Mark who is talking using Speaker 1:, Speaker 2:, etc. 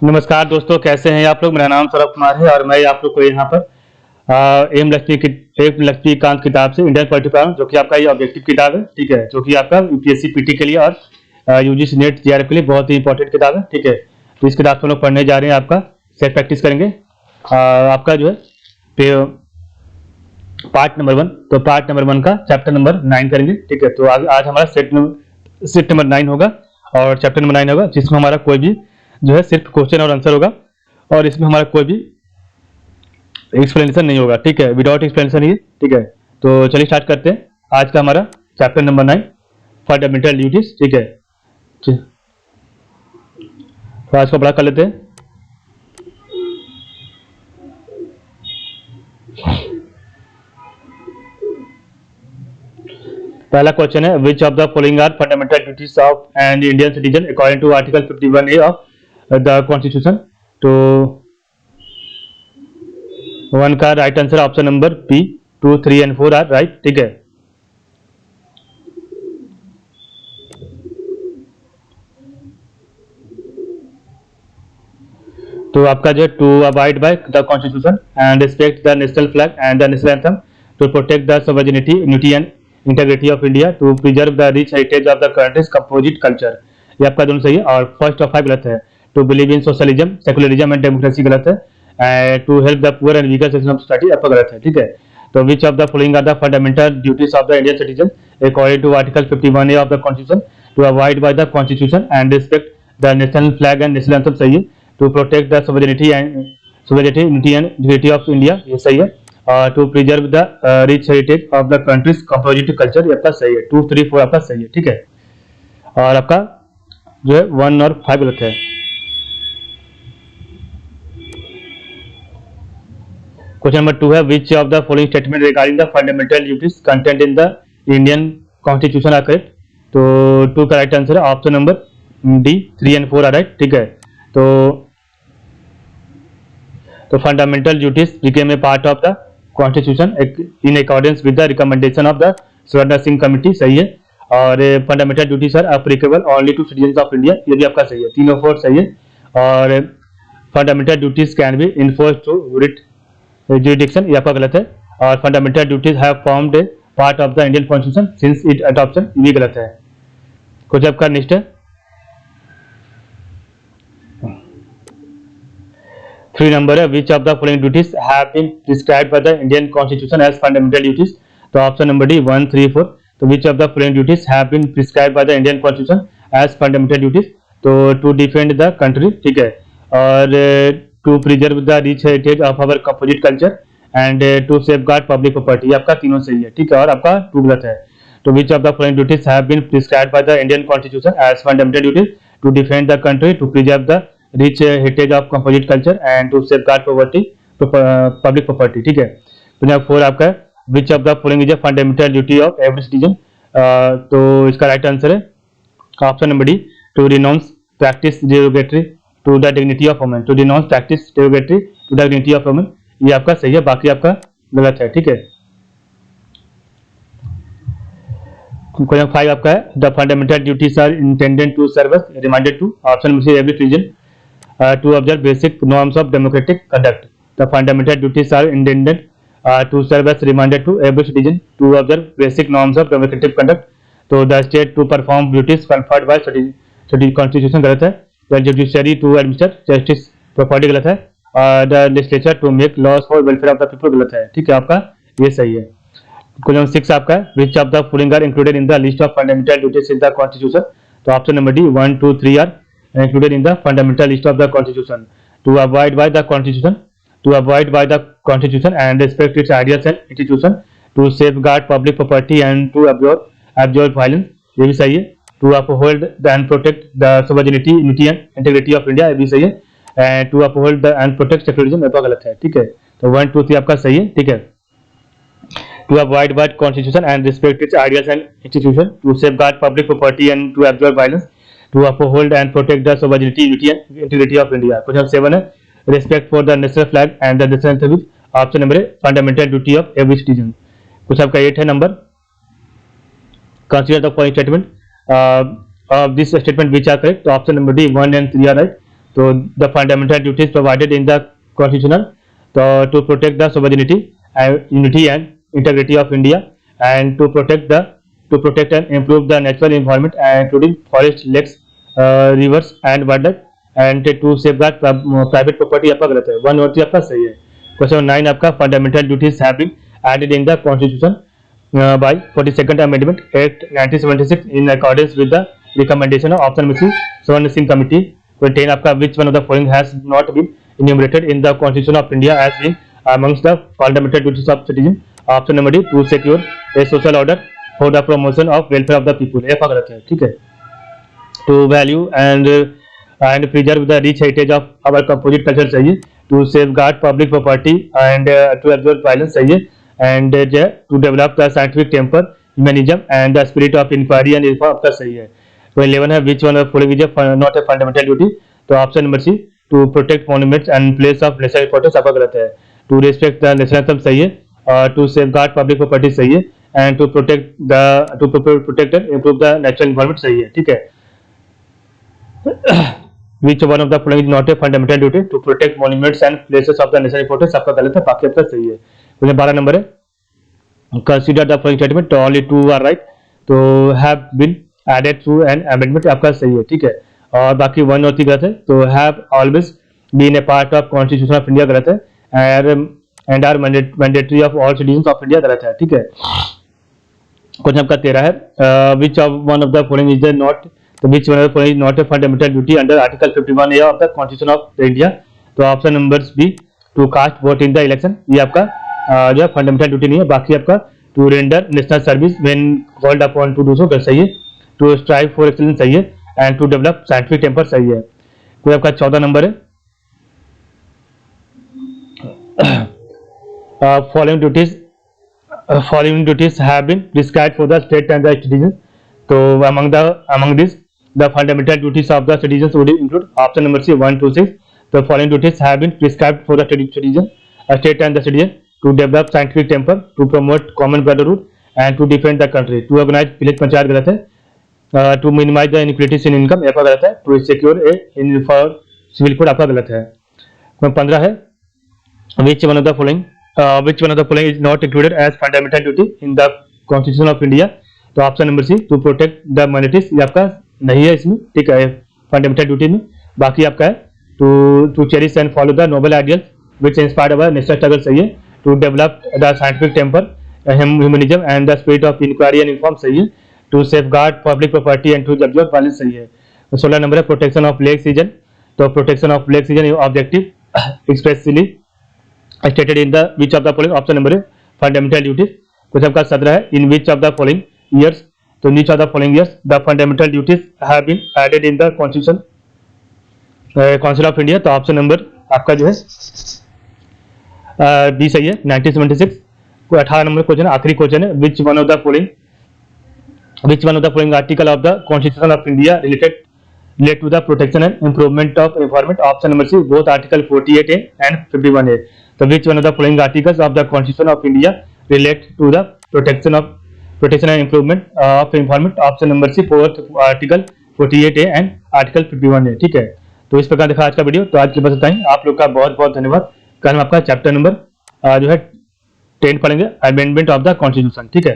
Speaker 1: नमस्कार दोस्तों, कैसे हैं आप लोग। मेरा नाम सौरभ कुमार है और मैं आप लोग को यहाँ पर एम लक्ष्मीकांत किताब से इंडियन पॉलिटी पढ़ा रहा हूँ, जो कि आपका ये ऑब्जेक्टिव किताब है। ठीक है, जो कि आपका यूपीएससी पीटी के लिए और यूजीसी नेट जेआरएफ के लिए बहुत ही इंपॉर्टेंट किताब है। ठीक है, तो इस किताब से हम लोग पढ़ने जा रहे हैं। आपका सेट प्रैक्टिस करेंगे। आपका जो है पार्ट नंबर 1, तो पार्ट नंबर 1 का चैप्टर नंबर 9 करेंगे। ठीक है, तो आज हमारा सेट नंबर 9 होगा और चैप्टर नंबर 9 होगा, जिसमें हमारा कोई भी जो है सिर्फ क्वेश्चन और आंसर होगा और इसमें हमारा कोई भी एक्सप्लेनेशन नहीं होगा। ठीक है, विदाउट एक्सप्लेनेशन ही। ठीक है, तो चलिए स्टार्ट करते हैं आज का हमारा चैप्टर नंबर 9 फंडामेंटल ड्यूटीज। ठीक है, तो आज का बड़ा कर लेते हैं। पहला क्वेश्चन है, which of the following are fundamental duties of an Indian citizen according to article 51A of the constitution. तो 1 का right answer option number B, 2, 3 and 4 are right. ठीक है, तो आपका जो to abide by the constitution and respect the national flag and the national anthem, to protect the sovereignty, unity and integrity of India, to preserve the rich heritage of the country's composite culture. ये आपका दोनों सही है और first of 5 गलत है। To believe in socialism, secularism and democracy गलत है। To help the poor and weaker section of society आपका गलत है। ठीक है, तो which of the following are the fundamental duties of the Indian citizen according to article 51A of the constitution, to avoid by the constitution and respect the national flag and national anthem सही है। To protect the sovereignty, unity and integrity of India ये सही है। To preserve the rich heritage of the country's composite culture ये आपका सही है। 2, 3, 4 आपका सही है। ठीक है, और आपका जो है 1 और 5 गलत है। क्वेश्चन नंबर 2 है, which of the following statement regarding the fundamental duties content in the Indian constitution are correct. तो 2 का राइट आंसर है option number D, 3 and 4 are right. ठीक है, तो fundamental duties became a part of the constitution in accordance with the recommendation of the Swaran Singh committee सही है। और fundamental duties are applicable only to citizens of India ये भी आपका सही है। 3 और 4 सही है। और fundamental duties can be enforce through writ jurisdiction ये आपका गलत है। और fundamental duties have formed A part of the Indian constitution since it adoption ये भी गलत है। कुछ आपका नेक्स्ट है 3 नंबर है, which of the following duties have been prescribed by the Indian constitution as fundamental duties. तो ऑप्शन नंबर डी 1, 3, 4। तो which of the following duties have been prescribed by the Indian constitution as fundamental duties. तो to defend the country ठीक है, और to preserve the rich heritage of our composite culture and to safeguard public property आपका तीनों सही है। ठीक है, और आपका 2 गलत है। तो which of the following duties have been prescribed by the Indian constitution as fundamental duties, to defend the country, to preserve the rich heritage of composite culture and to safeguard public property. ठीक है, तो यहाँ 4 आपका है, which of the following is a fundamental duty of every citizen. तो इसका right answer है option number D, to renounce practice derogatory to the dignity of women, to denounce practice derogatory to the dignity of women ये आपका सही है, बाकी आपका गलत है। ठीक है, क्वेश्चन 5 आपका है, the fundamental duties are intended to serve as reminder to option number C every citizen to observe basic norms of democratic conduct. The fundamental duties are intended to serve as reminder to every citizen to observe basic norms of democratic conduct. So the state to perform duties conferred by constitution गलत है। The judiciary to administer justice property गलत है। The legislature to make laws for welfare of the people गलत है। ठीक है, आपका ये सही है। क्वेश्चन 6 आपका है, which of the following are included in the list of fundamental duties in the constitution। तो option number D 1, 2, 3 are included in the fundamental list of the constitution, to abide by the constitution and respect its ideals and institution, to safeguard public property and to absorb violence ये भी सही है। to uphold and protect the sovereignty, unity and integrity of India ये भी सही है। and to uphold and protect secularism ये तो गलत है। ठीक है, तो 1, 2, 3 आपका सही है। ठीक है, to abide by constitution and respect its ideals and institution, to safeguard public property and to absorb violence, to uphold and protect the sovereignty, unity and integrity of India। Question 7 है, respect for the national flag and the national anthem option number है fundamental duty of every citizen. कुछ आपका 8 है नंबर, consider the following statement of this statement which are correct. तो option number D 1 and 3 are right. तो the fundamental duties provided in the constitutional, तो to protect the sovereignty unity and integrity of India and to protect and improve the natural environment including forest, lakes, rivers and wild and to safeguard private property. आपका गलत है, 1 और 3 आपका सही है। Question 9 आपका fundamental duties have been added in the constitution by 42nd Amendment Act 1976 in accordance with the recommendation of Option C Sawan Singh Committee। 10 आपका which one of the following has not been enumerated in the Constitution of India as being amongst the fundamental duties of citizen? Option number D, to secure a social order for the promotion of welfare of the people। ये गलत है, ठीक है। To value and preserve the rich heritage of our composite culture चाहिए। To safeguard public property and to absorb violence चाहिए। and to develop the scientific temper, humanism and the spirit of inquiry and reform आपका सही है। तो 11 है which one of following is not a fundamental duty? तो option number C, to protect monuments and place of national importance आपका गलत है। to respect the national anthem सही है, to safeguard public property सही है and to protect and improve the natural environment सही है, ठीक है। which one of the following is not a fundamental duty? to protect monuments and places of the national importance आपका गलत है, बाकी आपका सही है। 12 नंबर है consider the following statement, only 2 are right, तो have been added through an amendment आपका सही है, ठीक है। और बाकी 1 और 3 गलत है। तो have always been a part of constitution of India गलत है, and are mandatory of all citizen of India गलत है, ठीक है। क्वेश्चन आपका 13 है which of one of the following is not, तो which one of the following is not a fundamental duty under article 51A of the constitution of India? तो option number B, to cast vote in the election, ये आपका जो है fundamental duty नहीं है। बाकी आपका to render national service when called upon to do so सही है, टू स्ट्राइव फॉर एक्सीलेंस सही है and to develop scientific temper सही है। कोई आपका 14 नंबर है following duties have been prescribed for the state and the citizen, तो among this the fundamental duties of the citizens would include option number C 1 to 6, the following duties have been prescribed for the citizen, state and the citizen: to develop scientific temper, to promote common brotherhood and to defend the country, to organize village panchayat गलत है, to minimize the inequalities in income आपका गलत है, to secure a uniform civil code आपका गलत है। 15 है which one of the following is not included as fundamental duty in the constitution of India? तो option number C, to protect the minorities, ये आपका नहीं है इसमें, ठीक है, फंडामेंटल ड्यूटी में। बाकी आपका है to cherish and follow the noble ideals which inspired our national struggle सही है, to develop the scientific temper, humanism and the spirit of inquiry and inform सही है, to safeguard public property and to observe violence सही है। 16 number है protection of lake season, तो protection of lake season objective expressly stated in the which of the following, option number है fundamental duties. कुछ आपका 17 है in which of the following years, तो which of the following years the fundamental duties have been added in the constitution council of India? तो option number आपका जो है B सही है, 1976। कोई 18 नंबर क्वेश्चन, आखिरी क्वेश्चन है which one of the following article of the constitution of India relate to the protection and improvement of environment? Option number C both article 48A and 51A। तो which one of the following articles of the constitution of India relate to the protection and improvement of environment? Option number C fourth article 48A and article 51A, ठीक है। तो इस प्रकार देखा आज का video. तो आज के बस इतना ही, आप लोग का बहुत बहुत धन्यवाद। कल हम आपका चैप्टर नंबर जो है 10 पढ़ेंगे, अमेंडमेंट ऑफ द कॉन्स्टिट्यूशन, ठीक है।